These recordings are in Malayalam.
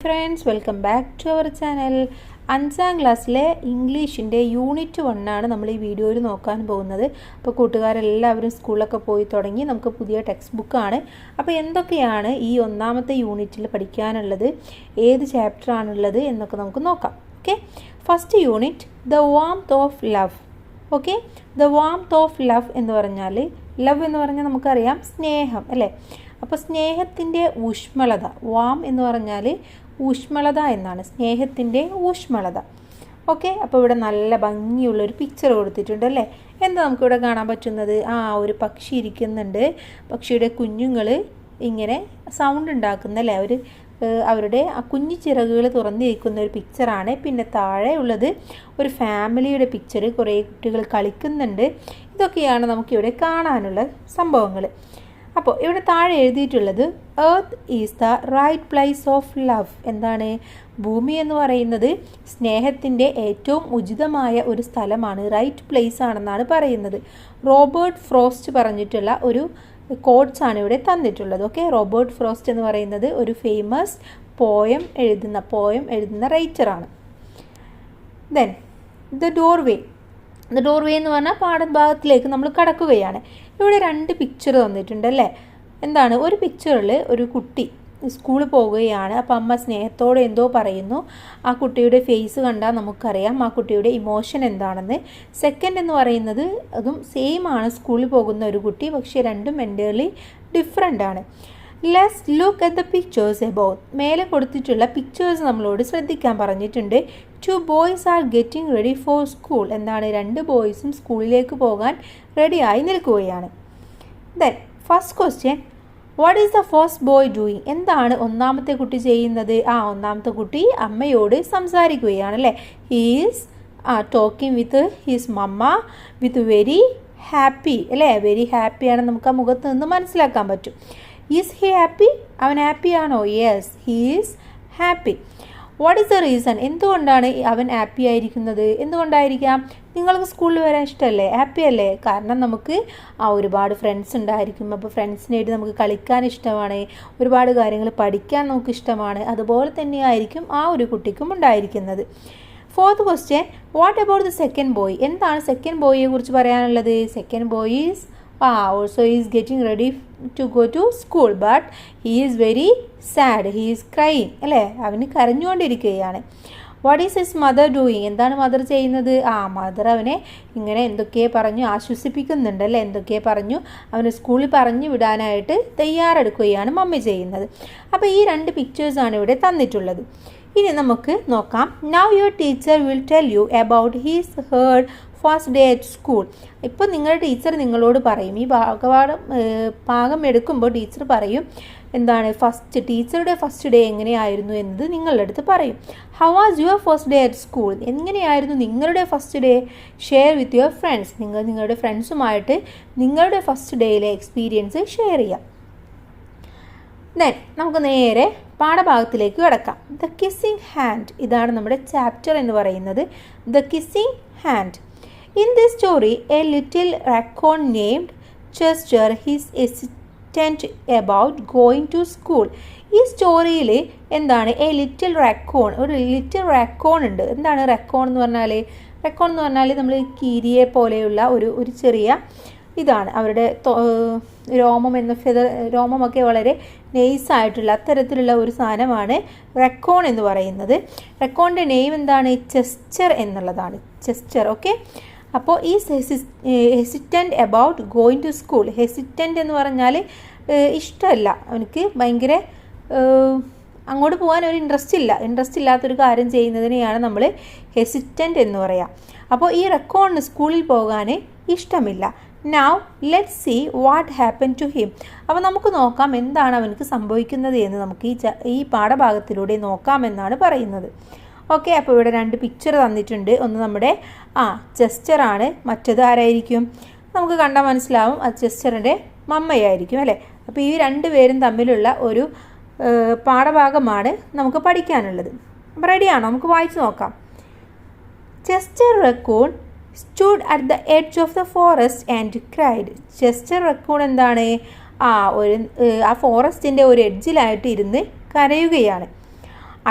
Friends, welcome back to our channel. 5ാം ക്ലാസ്സിലെ ഇംഗ്ലീഷിൻ്റെ യൂണിറ്റ് 1 ആണ് നമ്മൾ ഈ വീഡിയോയിൽ നോക്കാൻ പോകുന്നത്. അപ്പോൾ കൂട്ടുകാരെല്ലാവരും സ്കൂളിലൊക്കെ പോയി തുടങ്ങി. നമുക്ക് പുതിയ ടെക്സ്റ്റ് ബുക്കാണ്. അപ്പോൾ എന്തൊക്കെയാണ് ഈ 1ാമത്തെ യൂണിറ്റിൽ പഠിക്കാനുള്ളത്, ഏത് ചാപ്റ്ററാണുള്ളത് എന്നൊക്കെ നമുക്ക് നോക്കാം. Okay, first unit the warmth of love. Okay, the warmth of love എന്ന് പറഞ്ഞാൽ, ലവ് എന്ന് പറഞ്ഞാൽ നമുക്കറിയാം സ്നേഹം അല്ലേ. അപ്പോൾ സ്നേഹത്തിൻ്റെ ഊഷ്മളത, വാം എന്ന് പറഞ്ഞാൽ ഊഷ്മളത എന്നാണ്, സ്നേഹത്തിൻ്റെ ഊഷ്മളത. ഓക്കെ, അപ്പോൾ ഇവിടെ നല്ല ഭംഗിയുള്ളൊരു പിക്ചർ കൊടുത്തിട്ടുണ്ട് അല്ലേ. എന്താ നമുക്കിവിടെ കാണാൻ പറ്റുന്നത്? ഒരു പക്ഷി ഇരിക്കുന്നുണ്ട്. പക്ഷിയുടെ കുഞ്ഞുങ്ങൾ ഇങ്ങനെ സൗണ്ട് ഉണ്ടാക്കുന്നല്ലേ, അവരുടെ ആ കുഞ്ഞു ചിറകുകൾ തുറന്നിരിക്കുന്ന ഒരു പിക്ചറാണ്. പിന്നെ താഴെ ഉള്ളത് ഒരു ഫാമിലിയുടെ പിക്ചർ, കുറേ കുട്ടികൾ കളിക്കുന്നുണ്ട്. ഇതൊക്കെയാണ് നമുക്കിവിടെ കാണാനുള്ള സംഭവങ്ങൾ. അപ്പോൾ ഇവിടെ താഴെ എഴുതിയിട്ടുള്ളത് earth is the right place of love. എന്താണ്? ഭൂമി എന്ന് പറയുന്നത് സ്നേഹത്തിൻ്റെ ഏറ്റവും ഉചിതമായ ഒരു സ്ഥലമാണ്, റൈറ്റ് പ്ലേസ് ആണെന്നാണ് പറയുന്നത്. റോബർട്ട് ഫ്രോസ്റ്റ് പറഞ്ഞിട്ടുള്ള ഒരു കോട്ട്സ് ആണ് ഇവിടെ തന്നിട്ടുള്ളത്. ഓക്കെ, റോബർട്ട് ഫ്രോസ്റ്റ് എന്ന് പറയുന്നത് ഒരു ഫേമസ് പോയം എഴുതുന്ന റൈറ്ററാണ്. ദെൻ ദ ഡോർവേ എന്ന് പറഞ്ഞാൽ പാഠഭാഗത്തിലേക്ക് നമ്മൾ കടക്കുകയാണ്. ഇവിടെ 2 പിക്ചർ തന്നിട്ടുണ്ട് അല്ലേ. എന്താണ്? ഒരു പിക്ചറിൽ ഒരു കുട്ടി സ്കൂളിൽ പോവുകയാണ്. അപ്പം അമ്മ സ്നേഹത്തോടെ എന്തോ പറയുന്നു. ആ കുട്ടിയുടെ ഫേസ് കണ്ടാൽ നമുക്കറിയാം ആ കുട്ടിയുടെ ഇമോഷൻ എന്താണെന്ന്. സെക്കൻഡ് എന്ന് പറയുന്നത് അതും സെയിം ആണ്, സ്കൂളിൽ പോകുന്ന ഒരു കുട്ടി, പക്ഷേ രണ്ടും എൻ്റയർലി ഡിഫറെൻ്റ് ആണ്. Let's look at the pictures about. മേലെ കൊടുത്തിട്ടുള്ള പിക്ചേഴ്സ് നമ്മളോട് ശ്രദ്ധിക്കാൻ പറഞ്ഞിട്ടുണ്ട്. 2 boys are getting ready for school. എന്താണ്? 2 ബോയ്സും സ്കൂളിലേക്ക് പോകാൻ റെഡിയായി നിൽക്കുകയാണ്. Then first question, what is the first boy doing? എന്താണ് ഒന്നാമത്തെ കുട്ടി ചെയ്യുന്നത്? ഒന്നാമത്തെ കുട്ടി അമ്മയോട് സംസാരിക്കുകയാണ് അല്ലേ. He's talking with his mama with very happy അല്ലേ. വെരി ഹാപ്പിയാണ്, നമുക്ക് ആ മുഖത്ത് നിന്ന് മനസ്സിലാക്കാൻ പറ്റും. Is he happy? അവൻ ഹാപ്പിയാണോ? Yes, he is happy. What is the reason? എന്തുകൊണ്ടാണ് അവൻ ഹാപ്പി ആയിരിക്കുന്നത്? എന്തുകൊണ്ടായിരിക്കാം? നിങ്ങൾക്ക് സ്കൂളിൽ വരാൻ ഇഷ്ടമല്ലേ, ഹാപ്പി അല്ലേ? കാരണം നമുക്ക് ഒരുപാട് ഫ്രണ്ട്സ് ഉണ്ടായിരിക്കും. അപ്പോൾ ഫ്രണ്ട്സിനായിട്ട് നമുക്ക് കളിക്കാൻ ഇഷ്ടമാണ്, ഒരുപാട് കാര്യങ്ങൾ പഠിക്കാൻ നമുക്ക് ഇഷ്ടമാണ്. അതുപോലെ തന്നെയായിരിക്കും ആ ഒരു കുട്ടിക്കും ഉണ്ടായിരിക്കുന്നത്. Fourth question, what about the second boy? എന്താണ് സെക്കൻഡ് ബോയിയെ കുറിച്ച് പറയാനുള്ളത്? Second boy is also he is getting ready to go to school, but he is very sad, he is crying അല്ലേ. അവന് കരഞ്ഞുകൊണ്ടിരിക്കുകയാണ്. What is his mother doing? എന്താണ് മദർ ചെയ്യുന്നത്? മദർ അവനെ ഇങ്ങനെ എന്തൊക്കെയോ പറഞ്ഞു ആശ്വസിപ്പിക്കുന്നുണ്ട് അല്ലേ. എന്തൊക്കെയോ പറഞ്ഞു അവന് സ്കൂളിൽ പറഞ്ഞു വിടാനായിട്ട് തയ്യാറെടുക്കുകയാണ് മമ്മി ചെയ്യുന്നത്. അപ്പോൾ ഈ 2 പിക്ചേഴ്സാണ് ഇവിടെ തന്നിട്ടുള്ളത്. ഇനി നമുക്ക് നോക്കാം. Now your teacher will tell you about his heard first day at school. ഇപ്പോൾ നിങ്ങളുടെ ടീച്ചർ നിങ്ങളോട് പറയും, ഈ ഭാഗം എടുക്കുമ്പോൾ ടീച്ചർ പറയും എന്താണ് ടീച്ചറുടെ ഫസ്റ്റ് ഡേ എങ്ങനെയായിരുന്നു എന്നത് നിങ്ങളുടെ അടുത്ത് പറയും. How was your first day at school? എങ്ങനെയായിരുന്നു നിങ്ങളുടെ first day? Share with your friends. നിങ്ങളുടെ ഫ്രണ്ട്സുമായിട്ട് നിങ്ങളുടെ ഫസ്റ്റ് ഡേയിലെ എക്സ്പീരിയൻസ് ഷെയർ ചെയ്യാം. ദെൻ നമുക്ക് നേരെ പാഠഭാഗത്തിലേക്ക് കിടക്കാം. ദ കിസ്സിങ് ഹാൻഡ്, ഇതാണ് നമ്മുടെ ചാപ്റ്റർ എന്ന് പറയുന്നത്. The kissing hand. In this story, a little raccoon named Chester is hesitant about going to school. ഈ സ്റ്റോറിയിൽ എന്താണ്? എ ലിറ്റിൽ റാക്കോൺ, ഒരു ലിറ്റിൽ റാക്കോൺ ഉണ്ട്. എന്താണ് റാക്കോൺ എന്ന് പറഞ്ഞാൽ? റാക്കോൺ എന്ന് പറഞ്ഞാൽ നമ്മൾ കീരിയെ പോലെയുള്ള ഒരു ചെറിയ ഇതാണ്. അവരുടെ രോമമൊക്കെ വളരെ നൈസായിട്ടുള്ള അത്തരത്തിലുള്ള ഒരു സാധനമാണ് റെക്കോൺ എന്ന് പറയുന്നത്. റെക്കോണിൻ്റെ നെയിം എന്താണ്? ചെസ്റ്റർ എന്നുള്ളതാണ്. ചെസ്റ്റർ. ഓക്കെ, അപ്പോൾ ഈ ഹെസിറ്റൻ്റ് അബൌട്ട് ഗോയിങ് ടു സ്കൂൾ. ഹെസിറ്റൻ്റ് എന്ന് പറഞ്ഞാൽ ഇഷ്ടമല്ല, അവനക്ക് ഭയങ്കര അങ്ങോട്ട് പോകാൻ ഒരു ഇൻട്രസ്റ്റ് ഇല്ലാത്തൊരു കാര്യം ചെയ്യുന്നതിനെയാണ് നമ്മൾ ഹെസിറ്റൻ്റ് എന്ന് പറയാം. അപ്പോൾ ഈ റെക്കോണിന് സ്കൂളിൽ പോകാൻ ഇഷ്ടമില്ല. Now let's see what happen to him. അപ്പോൾ നമുക്ക് നോക്കാം എന്താണ് അവനക്ക് സംഭവിക്കുന്നത് എന്ന് നമുക്ക് ഈ പാഠഭാഗത്തിലൂടെ നോക്കാമെന്നാണ് പറയുന്നത്. ഓക്കെ, അപ്പോൾ ഇവിടെ 2 പിക്ചർ തന്നിട്ടുണ്ട്. ഒന്ന് നമ്മുടെ ചെസ്റ്ററാണ്, മറ്റത് ആരായിരിക്കും? നമുക്ക് കണ്ടാൽ മനസ്സിലാവും അത് ചെസ്റ്ററിൻ്റെ മമ്മയായിരിക്കും അല്ലേ. അപ്പോൾ ഈ 2 പേരും തമ്മിലുള്ള ഒരു പാഠഭാഗമാണ് നമുക്ക് പഠിക്കാനുള്ളത്. അപ്പോൾ റെഡിയാണോ? നമുക്ക് വായിച്ച് നോക്കാം. Chester Raccoon stood at the edge of the forest and cried. Chester Raccoon എന്താണ്? ആ ഫോറസ്റ്റിൻ്റെ ഒരു എഡ്ജിലായിട്ട് ഇരുന്ന് കരയുകയാണ്.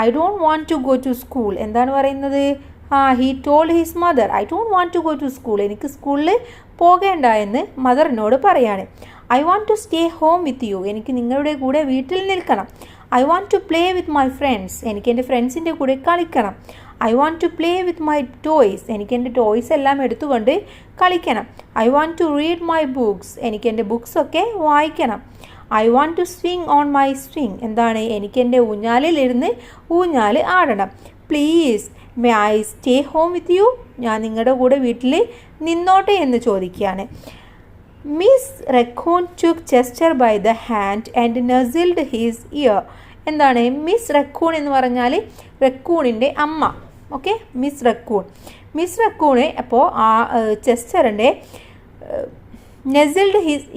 I don't want to go to school. എന്താണ് പറയുന്നത്? He told his mother I don't want to go to school. എനിക്ക് സ്കൂളിൽ പോകേണ്ട എന്ന് മദറിനോട് പറയാണ്. I want to stay home with you. എനിക്ക് നിങ്ങളുടെ കൂടെ വീട്ടിൽ നിൽക്കണം. I want to play with my friends. എനിക്ക് എൻ്റെ ഫ്രണ്ട്സിൻ്റെ കൂടെ കളിക്കണം. I want to play with my toys. എനിക്ക് എൻ്റെ ടോയ്സ് എല്ലാം എടുത്തുകൊണ്ട് കളിക്കണം. I want to read my books. എനിക്ക് എൻ്റെ ബുക്സൊക്കെ വായിക്കണം. I want to swing on my swing. എന്താണ്? എനിക്ക് എൻ്റെ ഊഞ്ഞാലിലിരുന്ന് ഊഞ്ഞാൽ ആടണം. Please may I stay home with you. ഞാൻ നിങ്ങളുടെ കൂടെ വീട്ടിൽ നിന്നോട്ടെ എന്ന് ചോദിക്കുകയാണ്. Miss raccoon took Chester by the hand and nuzzled his ear. എന്താണ് മിസ് റെക്കൂൺ എന്ന് പറഞ്ഞാൽ? റെക്കൂണിൻ്റെ അമ്മ. Okay, Miss raccoon. Miss raccoon അപ്പോൾ ആ ചെസ്റ്ററിൻ്റെ നെസിൽഡ് ഹിസ്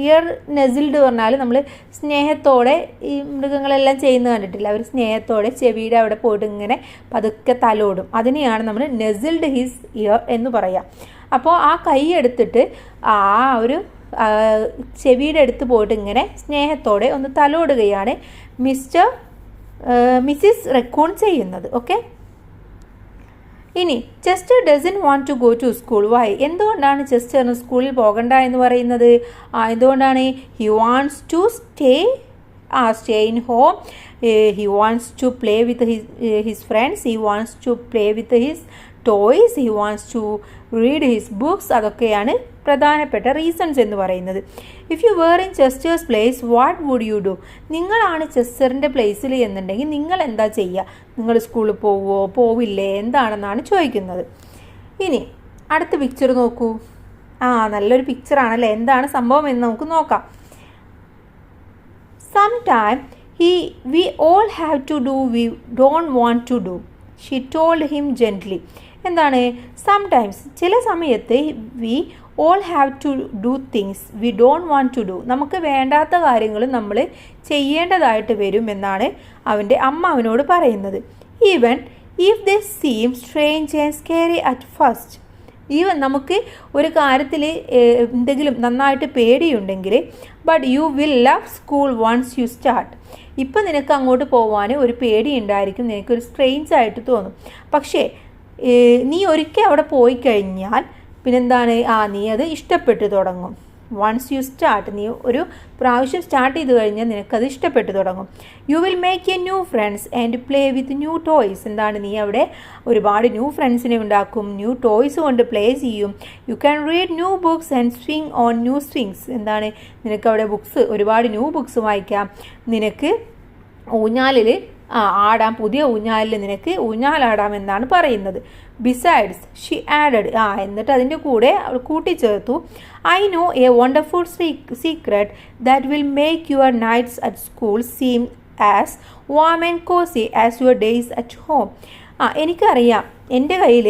ഇയർ നെസിൽഡ് പറഞ്ഞാൽ നമ്മൾ സ്നേഹത്തോടെ ഈ മൃഗങ്ങളെല്ലാം ചെയ്യുന്നത് കണ്ടിട്ടില്ല. അവർ സ്നേഹത്തോടെ ചെവിയുടെ അവിടെ പോയിട്ട് ഇങ്ങനെ പതുക്കെ തലോടും. അതിനെയാണ് നമ്മൾ നെസിൽഡ് ഹിസ് ഇയർ എന്ന് പറയുക. അപ്പോൾ ആ കൈ എടുത്തിട്ട് ആ ഒരു ചെവിയുടെ അടുത്ത് പോയിട്ട് ഇങ്ങനെ സ്നേഹത്തോടെ ഒന്ന് തലോടുകയാണ് മിസ്സിസ് റെക്കൂൺ ചെയ്യുന്നത്. ഓക്കെ, ഇനി Chester doesn't want to go to school. Why? എന്തുകൊണ്ടാണ് ചെസ്റ്ററിന് സ്കൂളിൽ പോകണ്ട എന്ന് പറയുന്നത്? എന്തുകൊണ്ടാണ്? He wants to stay in home. He wants to play with his friends. He wants to play with his toys. He wants to read his books. അതൊക്കെയാണ് പ്രധാനപ്പെട്ട റീസൺസ് എന്ന് പറയുന്നത്. If you were in Chester's place what would you do? നിങ്ങളാണ് ചെസ്റ്ററിൻ്റെ പ്ലേസിൽ എന്നുണ്ടെങ്കിൽ നിങ്ങൾ എന്താ ചെയ്യുക? നിങ്ങൾ സ്കൂളിൽ പോവുമോ പോവില്ലേ എന്താണെന്നാണ് ചോദിക്കുന്നത്. ഇനി അടുത്ത പിക്ചർ നോക്കൂ. നല്ലൊരു പിക്ചറാണല്ലേ. എന്താണ് സംഭവം എന്ന് നമുക്ക് നോക്കാം. Sometime we all have to do we don't want to do. She told him gently. എന്താണ്? സംടൈംസ്, ചില സമയത്ത് we all have to do things we don't want to do. നമുക്ക് വേണ്ടാത്ത കാര്യങ്ങൾ നമ്മൾ ചെയ്യേണ്ടതായിട്ട് വരും എന്നാണ് അവൻ്റെ അമ്മ അവനോട് പറയുന്നത്. Even if they seem strange and scary at first. Even നമുക്ക് ഒരു കാര്യത്തിൽ എന്തെങ്കിലും നന്നായിട്ട് പേടിയുണ്ടെങ്കിൽ but you will love school once you start. ഇപ്പം നിനക്ക് അങ്ങോട്ട് പോകാൻ ഒരു പേടി ഉണ്ടായിരിക്കും, നിനക്കൊരു സ്ട്രെയിൻസ് ആയിട്ട് തോന്നും. പക്ഷേ നീ ഒരിക്കൽ അവിടെ പോയി കഴിഞ്ഞാൽ പിന്നെന്താണ്? നീ അത് ഇഷ്ടപ്പെട്ടു തുടങ്ങും. വൺസ് യു സ്റ്റാർട്ട്, നീ ഒരു പ്രാവശ്യം സ്റ്റാർട്ട് ചെയ്ത് കഴിഞ്ഞാൽ നിനക്കത് ഇഷ്ടപ്പെട്ടു തുടങ്ങും. You will make A new friends and play with new toys. എന്താണ്? നീ അവിടെ ഒരുപാട് ന്യൂ ഫ്രണ്ട്സിനെ ഉണ്ടാക്കും, ന്യൂ ടോയ്സ് കൊണ്ട് പ്ലേ ചെയ്യും. You can read new books and swing on new swings. എന്താണ്? നിനക്ക് അവിടെ ഒരുപാട് ന്യൂ ബുക്സ് വായിക്കാം. നിനക്ക് ഊഞ്ഞാലിൽ ആടാം, പുതിയ ഊഞ്ഞാലിൽ നിനക്ക് ഊഞ്ഞാലാടാമെന്നാണ് പറയുന്നത്. ബിസൈഡ്സ് ഷീ ആഡഡ്, എന്നിട്ട് അതിൻ്റെ കൂടെ അവൾ കൂട്ടിച്ചേർത്തു, I know a wonderful secret that will make your nights at school seem as warm and cosy as your days at home. എനിക്കറിയാം, എൻ്റെ കയ്യിൽ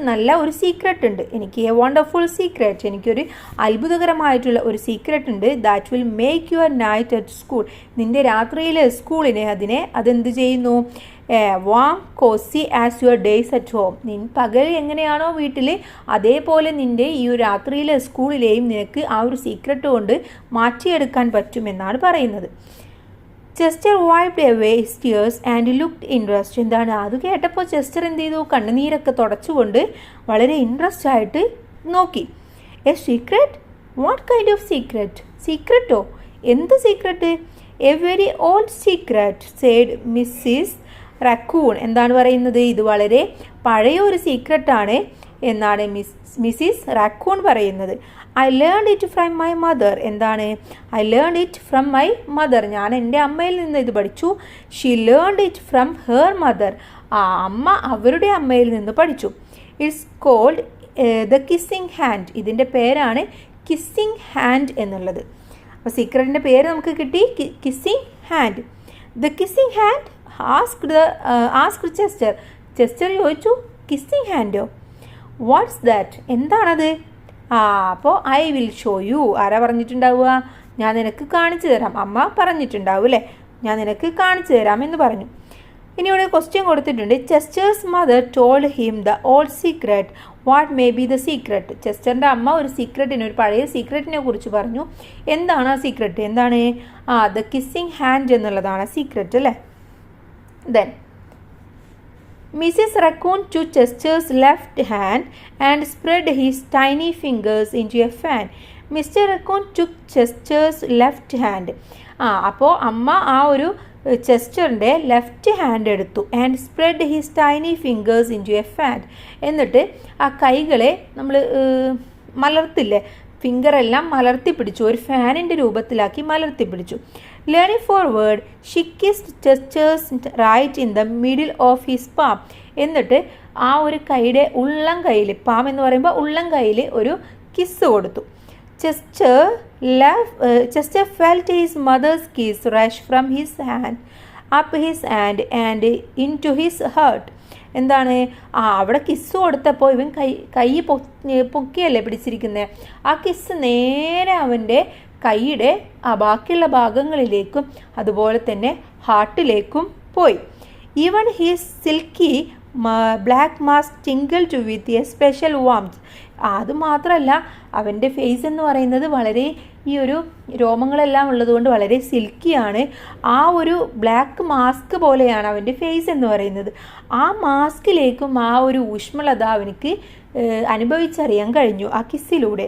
നല്ല ഒരു സീക്രട്ട് ഉണ്ട്. എനിക്ക് എ വണ്ടർഫുൾ സീക്രട്ട്, എനിക്കൊരു അത്ഭുതകരമായിട്ടുള്ള ഒരു സീക്രട്ട് ഉണ്ട്. That will make your night at school. നിൻ്റെ രാത്രിയിലെ സ്കൂളിനെ അതെന്ത് ചെയ്യുന്നു? Warm cosy as your days at home. പകൽ എങ്ങനെയാണോ വീട്ടിൽ, അതേപോലെ നിൻ്റെ ഈ രാത്രിയിലെ സ്കൂളിലെയും നിനക്ക് ആ ഒരു സീക്രട്ട് കൊണ്ട് മാറ്റിയെടുക്കാൻ പറ്റുമെന്നാണ് പറയുന്നത്. Chester wiped away his tears and looked interest. എന്താണ്? അത് കേട്ടപ്പോൾ ചെസ്റ്റർ എന്ത് ചെയ്തു? കണ്ണുനീരൊക്കെ തുടച്ചുകൊണ്ട് വളരെ ഇൻട്രസ്റ്റ് ആയിട്ട് നോക്കി. A secret? What kind of secret? സീക്രട്ടോ? എന്ത് secret? A very old secret said Mrs raccoon. എന്താണ് പറയുന്നത്? ഇത് വളരെ പഴയ ഒരു സീക്രട്ടാണ് എന്നാണ് മിസ്സിസ് റക്കൂൺ പറയുന്നത്. I learn it from my mother. എന്താണ്? I learn it from my mother. ഞാൻ എൻ്റെ അമ്മയിൽ നിന്ന് ഇത് പഠിച്ചു. She learn it from her mother. അമ്മ അവരുടെ അമ്മയിൽ നിന്ന് പഠിച്ചു. It's called the kissing hand. ഇതിൻ്റെ പേരാണ് കിസ്സിങ് ഹാൻഡ് എന്നുള്ളത്. അപ്പോൾ സീക്രട്ടിൻ്റെ പേര് നമുക്ക് കിട്ടി, kissing hand. The kissing hand asked Chester. Chester ചോദിച്ചു, കിസ്സിങ് ഹാൻഡോ? What's that? എന്താണത്? അപ്പോൾ ഐ വിൽ ഷോ യു. ആരാ പറഞ്ഞിട്ടുണ്ടാവുക? ഞാൻ നിനക്ക് കാണിച്ചു തരാം. അമ്മ പറഞ്ഞിട്ടുണ്ടാവും അല്ലേ, ഞാൻ നിനക്ക് കാണിച്ചു തരാം എന്ന് പറഞ്ഞു. ഇനി ഇവിടെ ക്വസ്റ്റ്യൻ കൊടുത്തിട്ടുണ്ട്. Chester's mother told him the old secret. What may be the secret? ചെസ്റ്ററിൻ്റെ അമ്മ ഒരു പഴയ സീക്രട്ടിനെ കുറിച്ച് പറഞ്ഞു. എന്താണ് ആ സീക്രട്ട്? എന്താണ്? ദ കിസ്സിങ് ഹാൻഡ് എന്നുള്ളതാണ് സീക്രട്ട് അല്ലേ. Then Mrs. Raccoon took Chester's left hand and spread his tiny fingers into a fan. Mr. Raccoon took Chester's left hand. അപ്പോൾ അമ്മ ആ ഒരു ചെസ്റ്ററിൻ്റെ ലെഫ്റ്റ് ഹാൻഡ് എടുത്തു and spread his tiny fingers into a fan. എന്നിട്ട് ആ കൈകളെ നമ്മൾ മലർത്തില്ലേ, ഫിംഗറെല്ലാം മലർത്തി പിടിച്ചു, ഒരു ഫാനിൻ്റെ രൂപത്തിലാക്കി മലർത്തി പിടിച്ചു. Leaning forward she kissed Chester's right in the middle of his palm. എന്നിട്ട് ആ ഒരു കൈയുടെ ഉള്ളം കൈയിൽ, പാം എന്ന് പറയുമ്പോൾ ഉള്ളം കൈയിൽ ഒരു കിസ് കൊടുത്തു. Chester felt his mother's kiss rush from his hand up his hand and into his heart. എന്താണ് അവിടെ കിസ് കൊടുത്തപ്പോൾ ഇവൻ കൈ പൊക്കിയല്ലേ പിടിച്ചിരിക്കുന്നത്, ആ കിസ് നേരെ അവൻ്റെ കൈയുടെ ബാക്കിയുള്ള ഭാഗങ്ങളിലേക്കും അതുപോലെ തന്നെ ഹാർട്ടിലേക്കും പോയി. Even his silky black mask tingled with a special warmth. അതുമാത്രമല്ല അവൻ്റെ ഫേസ് എന്ന് പറയുന്നത് വളരെ ഈ ഒരു രോമങ്ങളെല്ലാം ഉള്ളതുകൊണ്ട് വളരെ സിൽക്കിയാണ്. ആ ഒരു ബ്ലാക്ക് മാസ്ക് പോലെയാണ് അവൻ്റെ ഫേസ് എന്ന് പറയുന്നത്. ആ മാസ്കിലേക്കും ആ ഒരു ഊഷ്മളത അവനിക്ക് അനുഭവിച്ചറിയാൻ കഴിഞ്ഞു ആ കിസ്സിലൂടെ.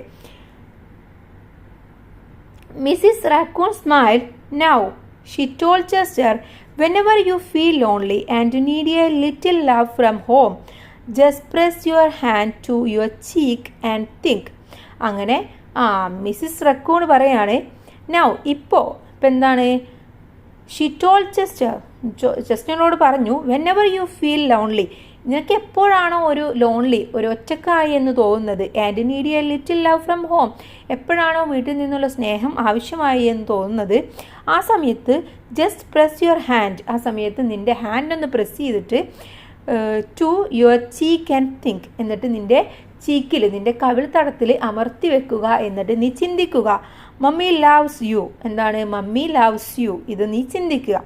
Mrs raccoon smiled. Now she told Chester, whenever you feel lonely and need a little love from home, just press your hand to your cheek and think. അങ്ങനെ മിസ്സിസ് റക്കൂൺ പറയാണ് നൗ ഇപ്പം എന്താണ് ഷി ടോൾഡ് ചെസ്റ്ററിനോട് പറഞ്ഞു whenever you feel lonely, നിനക്ക് എപ്പോഴാണോ ഒരു ലോൺലി, ഒരു ഒറ്റക്കായി എന്ന് തോന്നുന്നത്, and need A little love from home, എപ്പോഴാണോ വീട്ടിൽ നിന്നുള്ള സ്നേഹം ആവശ്യമായി എന്ന് തോന്നുന്നത്, ആ സമയത്ത് ജസ്റ്റ് പ്രസ് യുവർ ഹാൻഡ്, ആ സമയത്ത് നിൻ്റെ ഹാൻഡ് ഒന്ന് പ്രസ് ചെയ്തിട്ട് to your cheek and think, എന്നിട്ട് നിൻ്റെ ചീക്കിൽ, നിൻ്റെ കവിൾത്തടത്തിൽ അമർത്തി വെക്കുക, എന്നിട്ട് നീ ചിന്തിക്കുക. Mummy loves you. എന്താണ് മമ്മി ലവ്സ് യു? ഇത് നീ ചിന്തിക്കുക.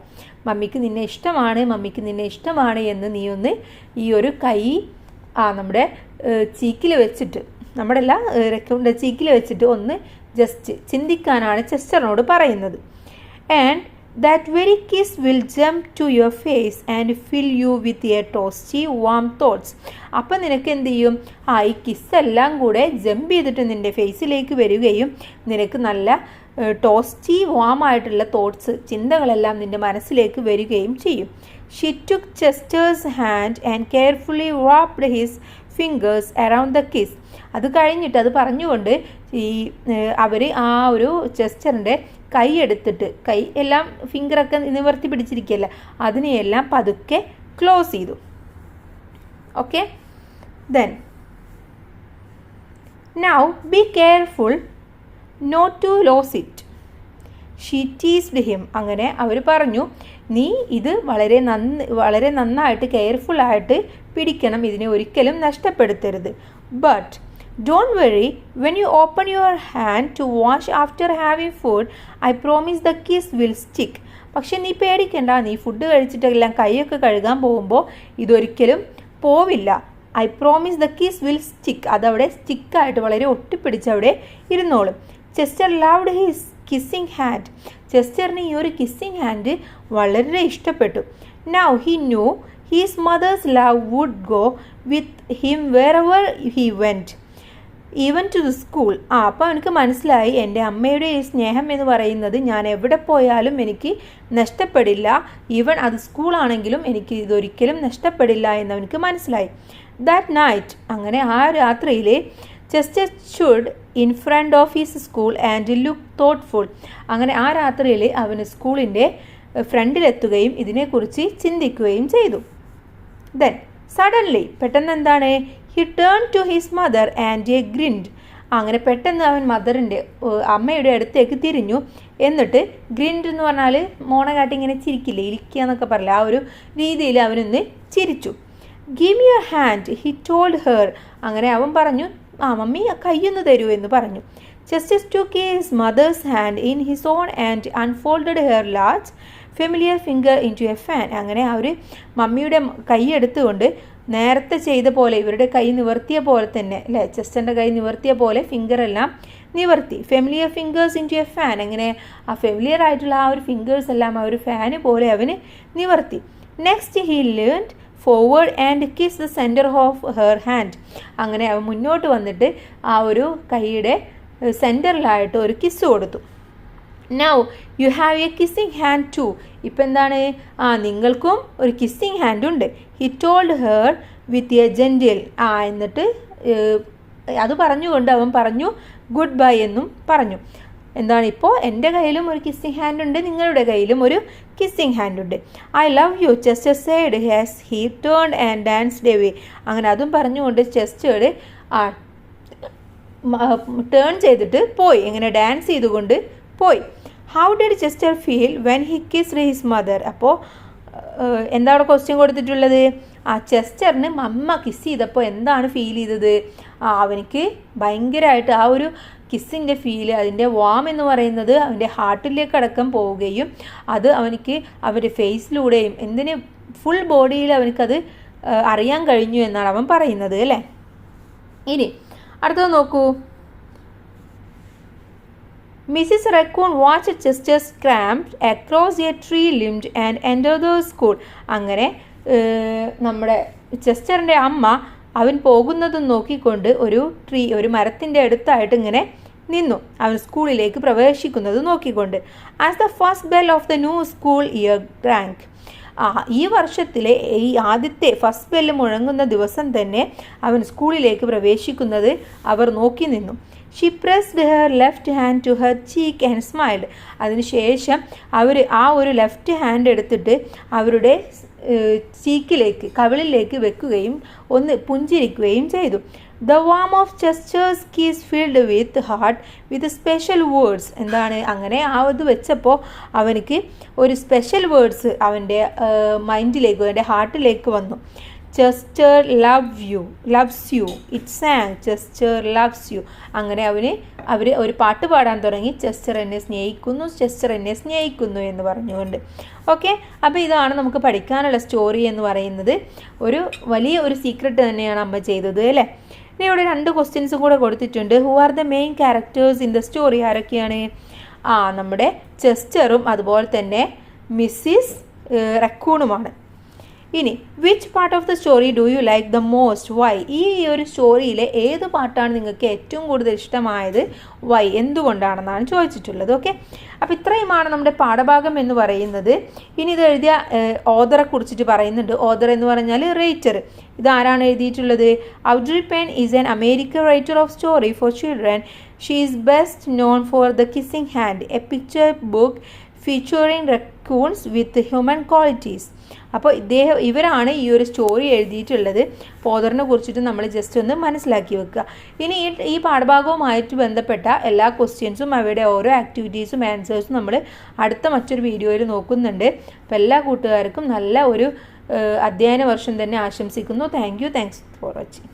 മമ്മിക്ക് നിന്നെ ഇഷ്ടമാണ്, മമ്മിക്ക് നിന്നെ ഇഷ്ടമാണ് എന്ന് നീ ഒന്ന് ഈ ഒരു കൈ നമ്മുടെ ചീക്കിൽ വെച്ചിട്ട്, നമ്മുടെ എല്ലാ റെക്കൗണ്ട് ചീക്കിൽ വെച്ചിട്ട് ഒന്ന് ജസ്റ്റ് ചിന്തിക്കാനാണ് ചെസ്റ്ററിനോട് പറയുന്നത്. And that very kiss will jump to your face and fill you with a toasty warm thoughts. അപ്പം നിനക്ക് എന്ത് ചെയ്യും, ഈ കിസ്സെല്ലാം കൂടെ ജമ്പ് ചെയ്തിട്ട് നിൻ്റെ ഫേസിലേക്ക് വരികയും നിനക്ക് നല്ല ടോസ്റ്റി വാമായിട്ടുള്ള തോട്ട്സ്, ചിന്തകളെല്ലാം നിൻ്റെ മനസ്സിലേക്ക് വരികയും ചെയ്യും. She took Chester's hand and carefully wrapped his fingers around the kiss. അത് കഴിഞ്ഞിട്ട്, അത് പറഞ്ഞുകൊണ്ട് അവർ ആ ഒരു ചെസ്റ്ററിൻ്റെ കൈ എടുത്തിട്ട്, കൈ എല്ലാം ഫിംഗറൊക്കെ നിവർത്തി പിടിച്ചിരിക്കുകയല്ല, അതിനെയെല്ലാം പതുക്കെ ക്ലോസ് ചെയ്തു. Okay, then now be careful not to lose it. She teased him. അങ്ങനെ അവർ പറഞ്ഞു, നീ ഇത് വളരെ നന്നായിട്ട് കെയർഫുള്ളായിട്ട് പിടിക്കണം, ഇതിനെ ഒരിക്കലും നഷ്ടപ്പെടുത്തരുത്. But don't worry, when you open your hand to wash after having food, I promise the kiss will stick. പക്ഷെ നീ പേടിക്കണ്ട, നീ ഫുഡ് കഴിച്ചിട്ടെല്ലാം കൈയൊക്കെ കഴുകാൻ പോകുമ്പോൾ ഇതൊരിക്കലും പോവില്ല. I promise the kiss will stick. അതവിടെ സ്റ്റിക്കായിട്ട് വളരെ ഒട്ടിപ്പിടിച്ചവിടെ ഇരുന്നോളും. Chester loved his kissing hand. ചെസ്റ്ററിന് ഈ ഒരു കിസ്സിങ് ഹാൻഡ് വളരെ ഇഷ്ടപ്പെട്ടു. Now he knew his mother's love would go with him wherever he went, even to the school. അപ്പോൾ എനിക്ക് മനസ്സിലായി, എൻ്റെ അമ്മയുടെ ഈ സ്നേഹം എന്ന് പറയുന്നത് ഞാൻ എവിടെ പോയാലും എനിക്ക് നഷ്ടപ്പെടില്ല, ഈവൻ അത് സ്കൂളാണെങ്കിലും എനിക്ക് ഇതൊരിക്കലും നഷ്ടപ്പെടില്ല എന്ന് അവനക്ക് മനസ്സിലായി. ദാറ്റ് നൈറ്റ്, അങ്ങനെ ആ രാത്രിയിൽ Chester stood in front of his school and look thoughtful. അങ്ങനെ ആ രാത്രിയിൽ അവന് സ്കൂളിൻ്റെ ഫ്രണ്ടിലെത്തുകയും ഇതിനെക്കുറിച്ച് ചിന്തിക്കുകയും ചെയ്തു. ദെൻ സഡൻലി, പെട്ടെന്ന് എന്താണ്, he turn to his mother and a grinned. അങ്ങനെ പെട്ടെന്ന് അവൻ മദറിൻ്റെ, അമ്മയുടെ അടുത്തേക്ക് തിരിഞ്ഞു. എന്നിട്ട് ഗ്രിൻഡ് എന്ന് പറഞ്ഞാൽ മോണ കാട്ടി ഇങ്ങനെ ചിരിക്കില്ലേ, ഇരിക്കുക എന്നൊക്കെ പറയില്ല, ആ ഒരു രീതിയിൽ അവനൊന്ന് ചിരിച്ചു. Give your hand, he told her. അങ്ങനെ അവൻ പറഞ്ഞു, മമ്മി കയ്യൊന്ന് തരൂ എന്ന് പറഞ്ഞു. Chester took his mother's hand in his own and unfolded her large familiar finger into a fan. അങ്ങനെ അവർ മമ്മിയുടെ കൈ എടുത്തുകൊണ്ട് നേരത്തെ ചെയ്ത പോലെ, ഇവരുടെ കൈ നിവർത്തിയ പോലെ തന്നെ അല്ലേ, ചെസ്റ്ററിൻ്റെ കൈ നിവർത്തിയ പോലെ ഫിംഗറെല്ലാം നിവർത്തി. Familiar fingers into a fan. അങ്ങനെ ആ ഫെമിലിയർ ആയിട്ടുള്ള ആ ഒരു ഫിംഗേഴ്സ് എല്ലാം ആ ഒരു ഫാന് പോലെ അവന് നിവർത്തി. Next he learned forward and kiss the centre of her hand. അങ്ങനെ അവൻ മുന്നോട്ട് വന്നിട്ട് ആ ഒരു കൈയുടെ സെൻറ്ററിലായിട്ട് ഒരു കിസ് കൊടുത്തു. Now you have a kissing hand too. ഇപ്പം എന്താണ്, നിങ്ങൾക്കും ഒരു കിസ്സിങ് ഹാൻഡ് ഉണ്ട്. He told her with a gentle. എന്നിട്ട് അത് പറഞ്ഞുകൊണ്ട് അവൻ പറഞ്ഞു ഗുഡ് ബൈ എന്നും പറഞ്ഞു. എന്താണ്, ഇപ്പോൾ എൻ്റെ കയ്യിലും ഒരു കിസ്സിങ് ഹാൻഡ് ഉണ്ട്, നിങ്ങളുടെ കയ്യിലും ഒരു കിസ്സിങ് ഹാൻഡ് ഉണ്ട്. I love you Chester said has he turned and danced away. അങ്ങനെ അതും പറഞ്ഞുകൊണ്ട് ചെസ്റ്റേർഡ് ടേൺ ചെയ്തിട്ട് പോയി, ഇങ്ങനെ ഡാൻസ് ചെയ്തുകൊണ്ട് പോയി. How did Chester feel when he kissed his mother. അപ്പോൾ എന്താ അവിടെ ക്വസ്റ്റ്യൻ കൊടുത്തിട്ടുള്ളത്, ചെസ്റ്ററിന് മമ്മ കിസ് ചെയ്തപ്പോൾ എന്താണ് ഫീൽ ചെയ്തത്? അവനിക്ക് ഭയങ്കരമായിട്ട് ആ ഒരു കിസ്സിൻ്റെ ഫീല്, അതിൻ്റെ വാം എന്ന് പറയുന്നത് അവൻ്റെ ഹാർട്ടിലേക്ക് അടക്കം പോവുകയും അത് അവനിക്ക് അവൻ്റെ ഫേസിലൂടെയും എന്തിന് ഫുൾ ബോഡിയിൽ അവനക്കത് അറിയാൻ കഴിഞ്ഞു എന്നാണ് അവൻ പറയുന്നത് അല്ലേ. ഇനി അടുത്തത് നോക്കൂ. Mrs raccoon watch Chester scramp across a tree limbed and enter the school. അങ്ങനെ നമ്മുടെ ചെസ്റ്ററിൻ്റെ അമ്മ അവൻ പോകുന്നതും നോക്കിക്കൊണ്ട് ഒരു മരത്തിൻ്റെ അടുത്തായിട്ട് ഇങ്ങനെ നിന്നു, അവൻ സ്കൂളിലേക്ക് പ്രവേശിക്കുന്നത് നോക്കിക്കൊണ്ട്. As the first bell of the new school year rank. ഈ വർഷത്തിലെ ഈ ആദ്യത്തെ ഫസ്റ്റ് ബെല്ല് മുഴങ്ങുന്ന ദിവസം തന്നെ അവൻ സ്കൂളിലേക്ക് പ്രവേശിക്കുന്നത് അവർ നോക്കി നിന്നു. She pressed her left hand to her cheek and smiled. അതിനുശേഷം അവർ ആ ഒരു ലെഫ്റ്റ് ഹാൻഡ് എടുത്തിട്ട് അവരുടെ ചീക്കിലേക്ക് കവിളിലേക്ക് വെക്കുകയും ഒന്ന് പുഞ്ചിരിക്കുകയും ചെയ്തു. The warm of Chester's keys filled with heart with special words. എന്താണ്, അങ്ങനെ അത് വെച്ചപ്പോൾ അവനക്ക് ഒരു സ്പെഷ്യൽ വേർഡ്സ് അവൻ്റെ മൈൻഡിലേക്ക്, അവൻ്റെ ഹാർട്ടിലേക്ക് വന്നു. Chester loves you it sang Chester loves you. അങ്ങനെ അവർ ഒരു പാട്ട് പാടാൻ തുടങ്ങി, ചെസ്റ്റർ എന്നെ സ്നേഹിക്കുന്നു, ചെസ്റ്റർ എന്നെ സ്നേഹിക്കുന്നു എന്ന് പറഞ്ഞുകൊണ്ട്. ഓക്കെ, അപ്പോൾ ഇതാണ് നമുക്ക് പഠിക്കാനുള്ള സ്റ്റോറി എന്ന് പറയുന്നത്. ഒരു വലിയ ഒരു സീക്രട്ട് തന്നെയാണ് അമ്മ ചെയ്തത് അല്ലേ. ഇനി ഇവിടെ 2 ക്വസ്റ്റ്യൻസും കൂടെ കൊടുത്തിട്ടുണ്ട്. Who are the main characters in the story? ആരൊക്കെയാണ്? നമ്മുടെ ചെസ്റ്ററും അതുപോലെ തന്നെ മിസ്സിസ് റെക്കൂണുമാണ്. ഇനി which part of the story do you like the most? Why? ഈ ഒരു സ്റ്റോറിയിലെ ഏത് പാർട്ടാണ് നിങ്ങൾക്ക് ഏറ്റവും കൂടുതൽ ഇഷ്ടമായത്? വൈ? എന്തുകൊണ്ടാണെന്നാണ് ചോദിച്ചിട്ടുള്ളത്. ഓക്കെ, അപ്പോൾ ഇത്രയുമാണ് നമ്മുടെ പാഠഭാഗം എന്ന് പറയുന്നത്. ഇനി ഇത് എഴുതിയ ഓഥറെ കുറിച്ചിട്ട് പറയുന്നുണ്ട്. ഓഥർ എന്ന് പറഞ്ഞാൽ റൈറ്റർ. ഇതാരാണ് എഴുതിയിട്ടുള്ളത്? Audrey Penn is an American writer of story for children. She is best known for the kissing hand, a picture book featuring raccoons with human qualities. അപ്പോൾ ഇവരാണ് ഈ ഒരു സ്റ്റോറി എഴുതിയിട്ടുള്ളത്. ഓഥറിനെ കുറിച്ചിട്ട് നമ്മൾ ജസ്റ്റ് ഒന്ന് മനസ്സിലാക്കി വെക്കുക. ഇനി ഈ പാഠഭാഗവുമായിട്ട് ബന്ധപ്പെട്ട എല്ലാ ക്വസ്റ്റ്യൻസും അവയുടെ ഓരോ ആക്ടിവിറ്റീസും ആൻസേഴ്സും നമ്മൾ അടുത്ത മറ്റൊരു വീഡിയോയിൽ നോക്കുന്നുണ്ട്. അപ്പോൾ എല്ലാ കൂട്ടുകാർക്കും നല്ല ഒരു അധ്യയന വർഷം തന്നെ ആശംസിക്കുന്നു. Thanks for watching.